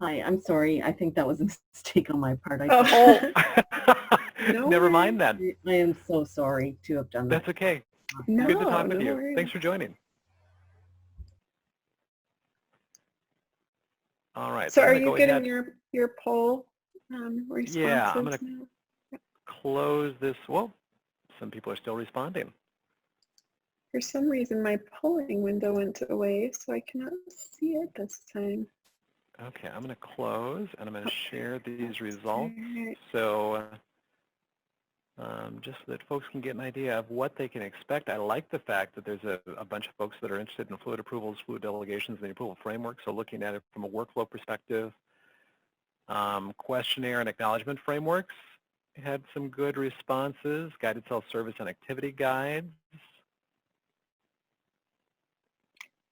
Hi, I'm sorry. I think that was a mistake on my part. No Never mind then. I am so sorry to have done that. That's okay. No, good to talk with you. Worries. Thanks for joining. All right. So are you getting your poll responses? Yeah, I'm going to close this. Well, some people are still responding. For some reason, my polling window went away, so I cannot see it this time. Okay, I'm going to close, and I'm going to share these results. So just so that folks can get an idea of what they can expect. I like the fact that there's a bunch of folks that are interested in fluid approvals, fluid delegations, and the approval framework, so looking at it from a workflow perspective. Questionnaire and acknowledgement frameworks had some good responses, guided self-service and activity guides.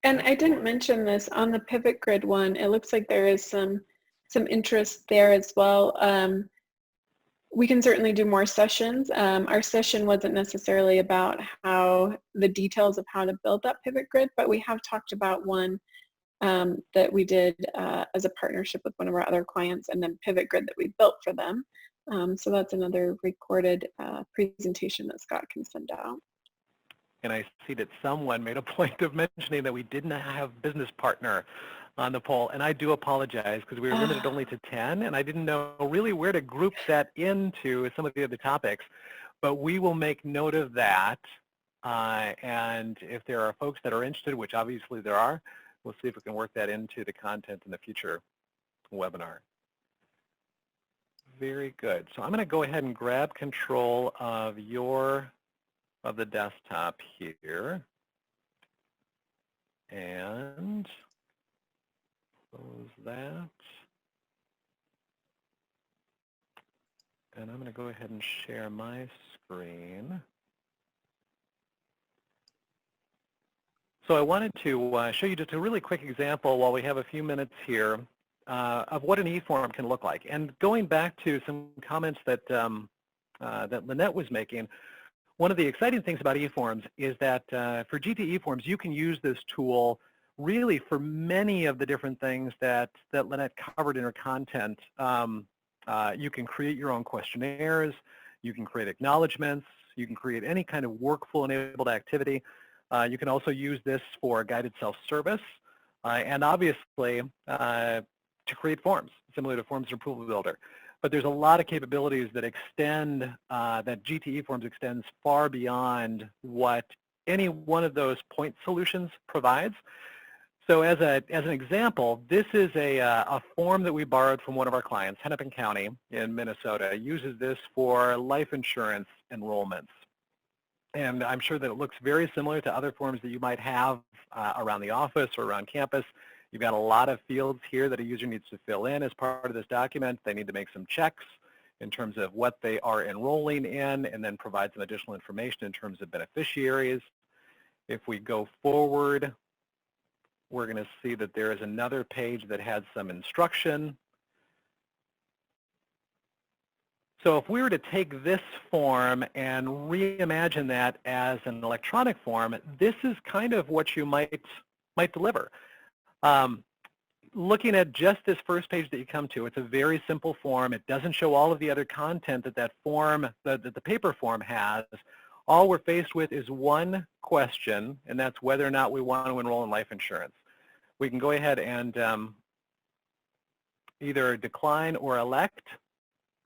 And I didn't mention this on the pivot grid one. It looks like there is some interest there as well. We can certainly do more sessions. Our session wasn't necessarily about the details of how to build that pivot grid, but we have talked about one that we did as a partnership with one of our other clients, and then pivot grid that we built for them. So that's another recorded presentation that Scott can send out. And I see that someone made a point of mentioning that we didn't have business partner on the poll, and I do apologize because we were limited only to 10, and I didn't know really where to group that into some of the other topics, but we will make note of that, and if there are folks that are interested, which obviously there are, we'll see if we can work that into the content in the future webinar. Very good. So I'm going to go ahead and grab control of the desktop here, and close that. And I'm going to go ahead and share my screen. So I wanted to show you just a really quick example while we have a few minutes here of what an eForm can look like. And going back to some comments that that Lynette was making, one of the exciting things about eForms is that for GT eForms, you can use this tool really for many of the different things that Lynette covered in her content. You can create your own questionnaires, you can create acknowledgements, you can create any kind of workflow-enabled activity. You can also use this for guided self-service, and obviously to create forms, similar to Forms and Approval Builder. But there's a lot of capabilities that extend, that GT eForms extends far beyond what any one of those point solutions provides. So as an example, this is a form that we borrowed from one of our clients, Hennepin County in Minnesota. It uses this for life insurance enrollments. And I'm sure that it looks very similar to other forms that you might have around the office or around campus. You've got a lot of fields here that a user needs to fill in as part of this document. They need to make some checks in terms of what they are enrolling in, and then provide some additional information in terms of beneficiaries. If we go forward, we're going to see that there is another page that has some instruction. So if we were to take this form and reimagine that as an electronic form, this is kind of what you might deliver. Looking at just this first page that you come to, it's a very simple form. It doesn't show all of the other content that form, that the paper form has. All we're faced with is one question, and that's whether or not we want to enroll in life insurance. We can go ahead and either decline or elect,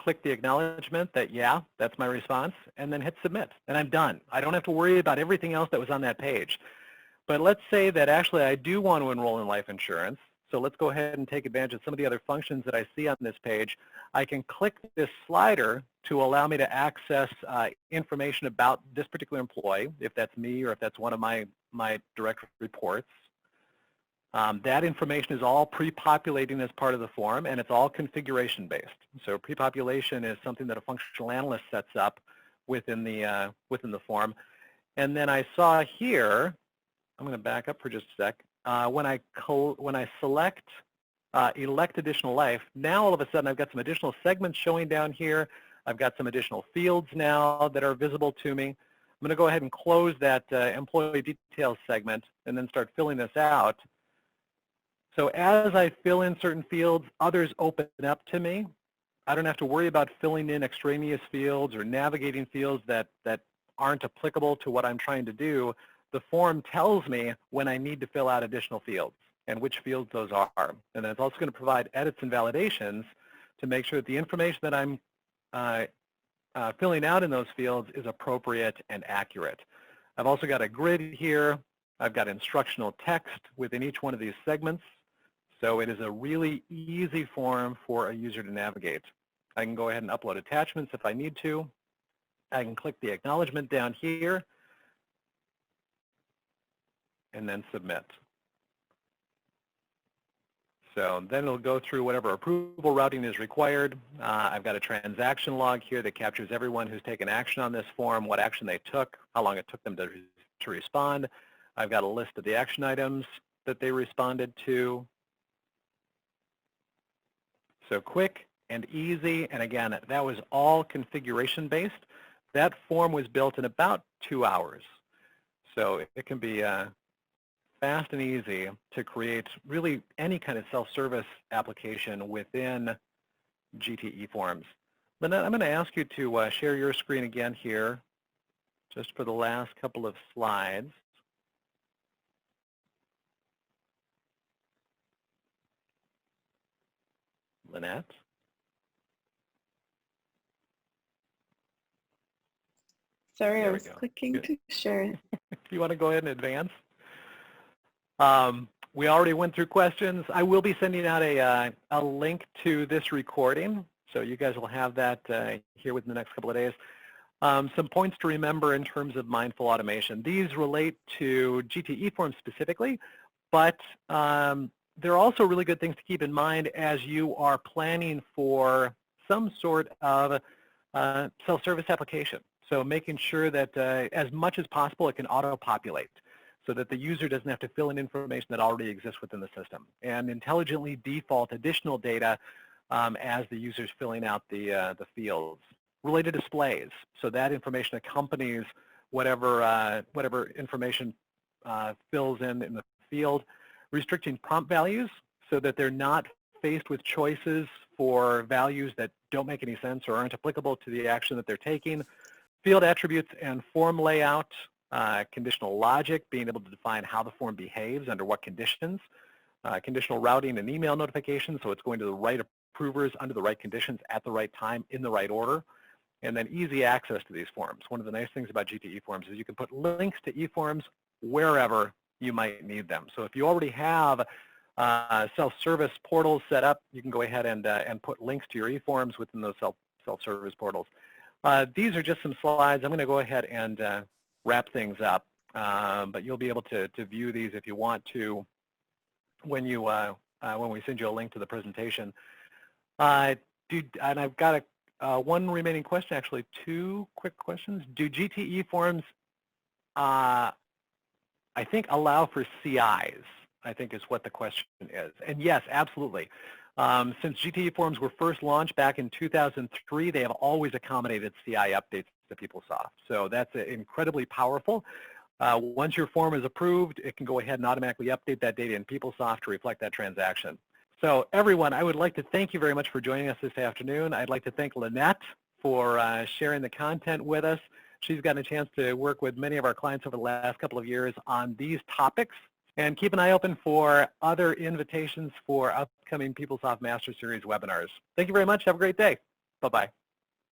click the acknowledgement that, yeah, that's my response, and then hit submit, and I'm done. I don't have to worry about everything else that was on that page. But let's say that actually I do want to enroll in life insurance. So let's go ahead and take advantage of some of the other functions that I see on this page. I can click this slider to allow me to access information about this particular employee, if that's me or if that's one of my direct reports. That information is all pre-populating as part of the form, and it's all configuration-based. So pre-population is something that a functional analyst sets up within the form. And then I saw here, I'm going to back up for just a sec. When I select elect additional life, now all of a sudden I've got some additional segments showing down here. I've got some additional fields now that are visible to me. I'm going to go ahead and close that employee details segment and then start filling this out. So as I fill in certain fields, others open up to me. I don't have to worry about filling in extraneous fields or navigating fields that aren't applicable to what I'm trying to do. The form tells me when I need to fill out additional fields and which fields those are. And then it's also going to provide edits and validations to make sure that the information that I'm filling out in those fields is appropriate and accurate. I've also got a grid here. I've got instructional text within each one of these segments. So it is a really easy form for a user to navigate. I can go ahead and upload attachments if I need to. I can click the acknowledgement down here and then submit. So then it'll go through whatever approval routing is required. I've got a transaction log here that captures everyone who's taken action on this form, what action they took, how long it took them to respond. I've got a list of the action items that they responded to. So quick and easy, and again, that was all configuration-based. That form was built in about 2 hours. So it can be fast and easy to create really any kind of self-service application within GT eForms. Lynette, I'm going to ask you to share your screen again here, just for the last couple of slides. Lynette? Sorry, I was clicking to share it. You want to go ahead and advance? We already went through questions. I will be sending out a link to this recording, so you guys will have that here within the next couple of days. Some points to remember in terms of mindful automation. These relate to GT eForms specifically, but they're also really good things to keep in mind as you are planning for some sort of self-service application. So making sure that as much as possible it can auto-populate, so that the user doesn't have to fill in information that already exists within the system, and intelligently default additional data as the user's filling out the fields. Related displays, so that information accompanies whatever information fills in the field. Restricting prompt values so that they're not faced with choices for values that don't make any sense or aren't applicable to the action that they're taking. Field attributes and form layout. Conditional logic, being able to define how the form behaves under what conditions. Conditional routing and email notifications, so it's going to the right approvers under the right conditions at the right time in the right order. And then easy access to these forms. One of the nice things about GT eForms is you can put links to eForms wherever you might need them. So if you already have self-service portals set up, you can go ahead and put links to your eForms within those self-service portals. These are just some slides. I'm going to go ahead and wrap things up, but you'll be able to view these if you want to when we send you a link to the presentation. And I've got one remaining question, actually 2 quick questions. Do GT eForms, I think, allow for CIs? I think is what the question is. And yes, absolutely. Since GT eForms were first launched back in 2003, they have always accommodated CI updates to PeopleSoft. So that's incredibly powerful. Once your form is approved, it can go ahead and automatically update that data in PeopleSoft to reflect that transaction. So everyone, I would like to thank you very much for joining us this afternoon. I'd like to thank Lynette for sharing the content with us. She's gotten a chance to work with many of our clients over the last couple of years on these topics. And keep an eye open for other invitations for upcoming PeopleSoft Master Series webinars. Thank you very much. Have a great day. Bye-bye.